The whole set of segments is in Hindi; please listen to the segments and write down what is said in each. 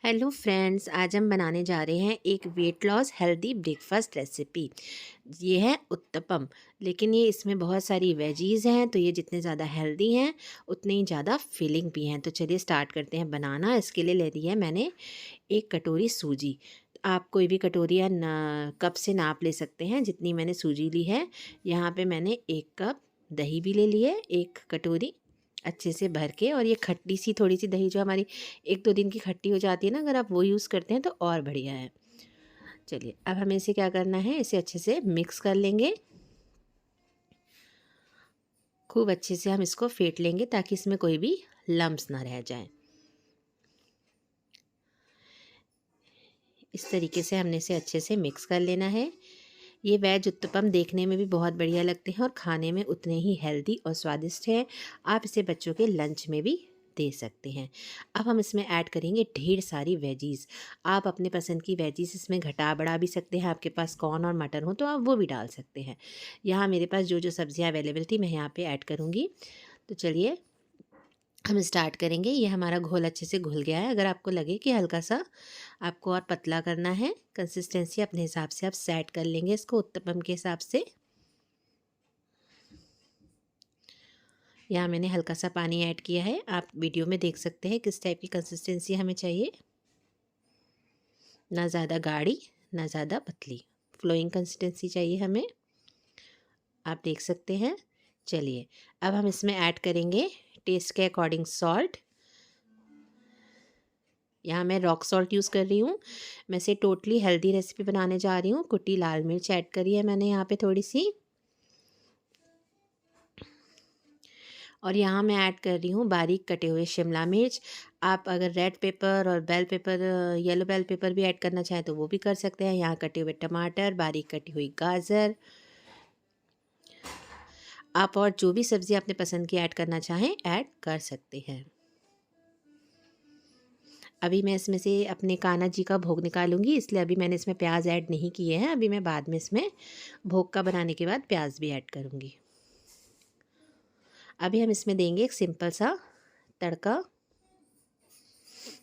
हेलो फ्रेंड्स, आज हम बनाने जा रहे हैं एक weight loss healthy breakfast recipe. ये है उत्तपम। लेकिन ये इसमें बहुत सारी वेजीज़ हैं, तो ये जितने ज़्यादा हेल्दी हैं उतने ही ज़्यादा फिलिंग भी हैं। तो चलिए स्टार्ट करते हैं बनाना। इसके लिए ले ली है मैंने एक कटोरी सूजी। आप कोई भी कटोरी या कप से नाप ले सकते हैं जितनी मैंने सूजी ली है। यहाँ पे मैंने एक कप दही भी ले ली है, एक कटोरी अच्छे से भर के। और ये खट्टी सी थोड़ी सी दही जो हमारी 1-2 दिन की खट्टी हो जाती है ना, अगर आप वो यूज़ करते हैं तो और बढ़िया है। चलिए अब हमें इसे क्या करना है, इसे अच्छे से मिक्स कर लेंगे। खूब अच्छे से हम इसको फेंट लेंगे ताकि इसमें कोई भी लम्स ना रह जाए। इस तरीके से हमने इसे अच्छे से मिक्स कर लेना है। ये वेज उत्तपम देखने में भी बहुत बढ़िया लगते हैं और खाने में उतने ही हेल्दी और स्वादिष्ट हैं। आप इसे बच्चों के लंच में भी दे सकते हैं। अब हम इसमें ऐड करेंगे ढेर सारी वेजीज़। आप अपने पसंद की वेजीज़ इसमें घटा बढ़ा भी सकते हैं। आपके पास कॉर्न और मटर हो तो आप वो भी डाल सकते हैं। यहाँ मेरे पास जो जो सब्जियाँ अवेलेबल थी मैं यहाँ पे ऐड करूँगी। तो चलिए हम स्टार्ट करेंगे। ये हमारा घोल अच्छे से घुल गया है। अगर आपको लगे कि हल्का सा आपको और पतला करना है, कंसिस्टेंसी अपने हिसाब से आप सेट कर लेंगे इसको उत्तपम के हिसाब से। यहाँ मैंने हल्का सा पानी ऐड किया है। आप वीडियो में देख सकते हैं किस टाइप की कंसिस्टेंसी हमें चाहिए। ना ज़्यादा गाढ़ी ना ज़्यादा पतली, फ्लोइंग कंसिस्टेंसी चाहिए हमें। आप देख सकते हैं। चलिए अब हम इसमें ऐड करेंगे टेस्ट के अकॉर्डिंग सॉल्ट। यहाँ मैं रॉक सॉल्ट यूज़ कर रही हूँ। मैं इसे टोटली हेल्दी रेसिपी बनाने जा रही हूँ। कुटी लाल मिर्च ऐड करी है मैंने यहाँ पे थोड़ी सी। और यहाँ मैं ऐड कर रही हूँ बारीक कटे हुए शिमला मिर्च। आप अगर रेड पेपर और bell pepper, yellow bell pepper भी ऐड करना चाहें तो वो भी कर सकते हैं। यहाँ कटे हुए टमाटर, बारीक कटी हुई गाजर। आप और जो भी सब्ज़ी अपने पसंद की ऐड करना चाहें ऐड कर सकते हैं। अभी मैं इसमें से अपने कान्हा जी का भोग निकालूंगी, इसलिए अभी मैंने इसमें प्याज ऐड नहीं किए हैं। अभी मैं बाद में इसमें भोग का बनाने के बाद प्याज भी ऐड करूंगी। अभी हम इसमें देंगे एक सिंपल सा तड़का।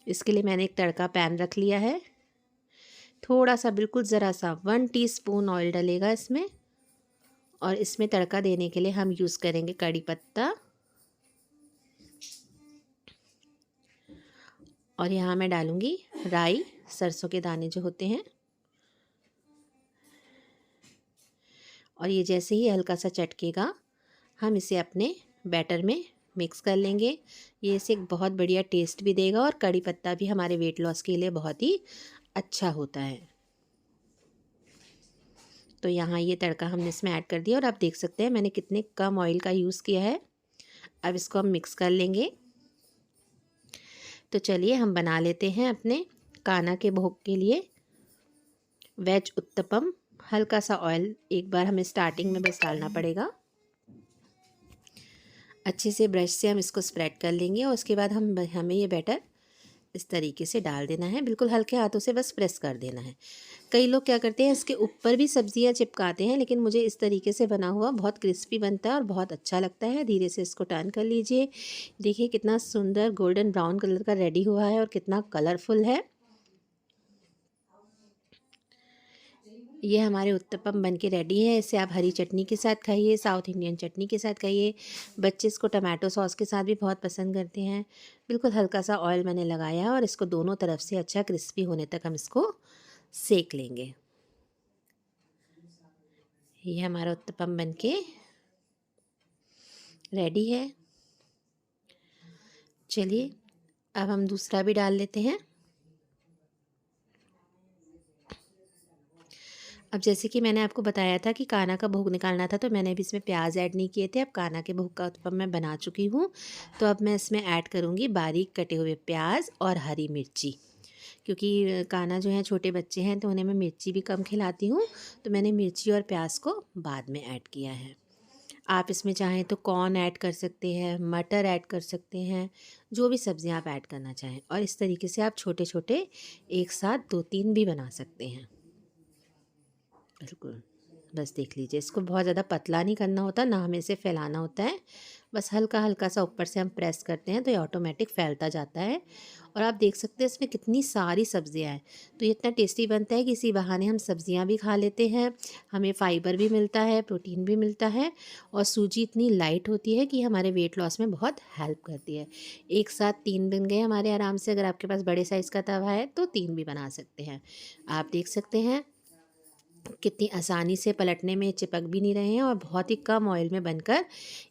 इसके लिए मैंने एक तड़का पैन रख लिया है। थोड़ा सा, बिल्कुल ज़रा सा 1 टीस्पून ऑयल डलेगा इसमें। और इसमें तड़का देने के लिए हम यूज़ करेंगे कड़ी पत्ता। और यहाँ मैं डालूँगी राई, सरसों के दाने जो होते हैं। और ये जैसे ही हल्का सा चटकेगा हम इसे अपने बैटर में मिक्स कर लेंगे। ये इसे एक बहुत बढ़िया टेस्ट भी देगा और कड़ी पत्ता भी हमारे वेट लॉस के लिए बहुत ही अच्छा होता है। तो यहाँ ये तड़का हमने इसमें ऐड कर दिया और आप देख सकते हैं मैंने कितने कम ऑयल का यूज़ किया है। अब इसको हम मिक्स कर लेंगे। तो चलिए हम बना लेते हैं अपने कान्हा के भोग के लिए वेज उत्तपम। हल्का सा ऑयल एक बार हमें स्टार्टिंग में बस डालना पड़ेगा। अच्छे से ब्रश से हम इसको स्प्रेड कर लेंगे और उसके बाद हमें ये बैटर इस तरीके से डाल देना है। बिल्कुल हल्के हाथों से बस प्रेस कर देना है। कई लोग क्या करते हैं, इसके ऊपर भी सब्जियां चिपकाते हैं, लेकिन मुझे इस तरीके से बना हुआ बहुत क्रिस्पी बनता है और बहुत अच्छा लगता है। धीरे से इसको टर्न कर लीजिए। देखिए कितना सुंदर गोल्डन ब्राउन कलर का रेडी हुआ है और कितना कलरफुल है। ये हमारे उत्तपम बन के रेडी है। इसे आप हरी चटनी के साथ खाइए, साउथ इंडियन चटनी के साथ खाइए। बच्चे इसको टमाटो सॉस के साथ भी बहुत पसंद करते हैं। बिल्कुल हल्का सा ऑयल मैंने लगाया है और इसको दोनों तरफ से अच्छा क्रिस्पी होने तक हम इसको सेक लेंगे। ये हमारा उत्तपम बन के रेडी है। चलिए अब हम दूसरा भी डाल लेते हैं। अब जैसे कि मैंने आपको बताया था कि कान्हा का भोग निकालना था, तो मैंने अभी इसमें प्याज ऐड नहीं किए थे। अब कान्हा के भोग का उत्पम मैं बना चुकी हूँ। तो अब मैं इसमें ऐड करूँगी बारीक कटे हुए प्याज और हरी मिर्ची। क्योंकि कान्हा जो हैं छोटे बच्चे हैं तो उन्हें मैं मिर्ची भी कम खिलाती हूँ, तो मैंने मिर्ची और प्याज को बाद में ऐड किया है। आप इसमें चाहें तो कॉर्न ऐड कर सकते हैं, मटर ऐड कर सकते हैं, जो भी सब्ज़ियाँ आप ऐड करना चाहें। और इस तरीके से आप छोटे छोटे एक साथ 2-3 भी बना सकते हैं। बिल्कुल, बस देख लीजिए, इसको बहुत ज़्यादा पतला नहीं करना होता, ना हमें इसे फैलाना होता है। बस हल्का हल्का सा ऊपर से हम प्रेस करते हैं तो ये ऑटोमेटिक फैलता जाता है और आप देख सकते हैं इसमें कितनी सारी सब्जियां हैं। तो ये इतना टेस्टी बनता है कि इसी बहाने हम सब्जियां भी खा लेते हैं, हमें फाइबर भी मिलता है, प्रोटीन भी मिलता है, और सूजी इतनी लाइट होती है कि हमारे वेट लॉस में बहुत हेल्प करती है। एक साथ 3 बन गए हमारे आराम से। अगर आपके पास बड़े साइज़ का तवा है तो 3 भी बना सकते हैं। आप देख सकते हैं कितनी आसानी से पलटने में चिपक भी नहीं रहे हैं, और बहुत ही कम ऑयल में बनकर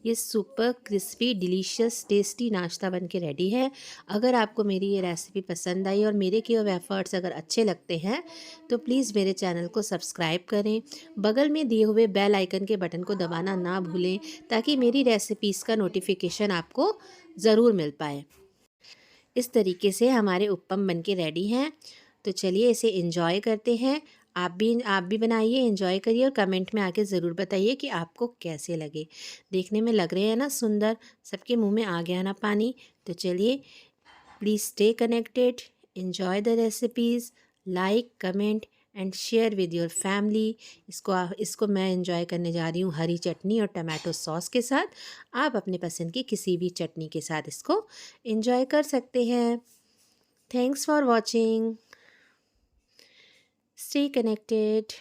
ये सुपर क्रिस्पी डिलीशियस टेस्टी नाश्ता बन के रेडी है। अगर आपको मेरी ये रेसिपी पसंद आई और मेरे किए हुए एफर्ट्स अगर अच्छे लगते हैं तो प्लीज़ मेरे चैनल को सब्सक्राइब करें। बगल में दिए हुए बेल आइकन के बटन को दबाना ना भूलें, ताकि मेरी रेसिपीज़ का नोटिफिकेशन आपको ज़रूर मिल पाए। इस तरीके से हमारे उत्पम बन के रेडी हैं। तो चलिए इसे एंजॉय करते हैं। आप भी बनाइए, एंजॉय करिए, और कमेंट में आके ज़रूर बताइए कि आपको कैसे लगे। देखने में लग रहे हैं ना सुंदर, सबके मुंह में आ गया ना पानी। तो चलिए, please stay connected, enjoy the recipes, like, comment and share with your family. इसको मैं एंजॉय करने जा रही हूँ हरी चटनी और टमाटो सॉस के साथ। आप अपने पसंद की किसी भी चटनी के साथ इसको एंजॉय कर सकते हैं। Thanks for watching. Stay connected.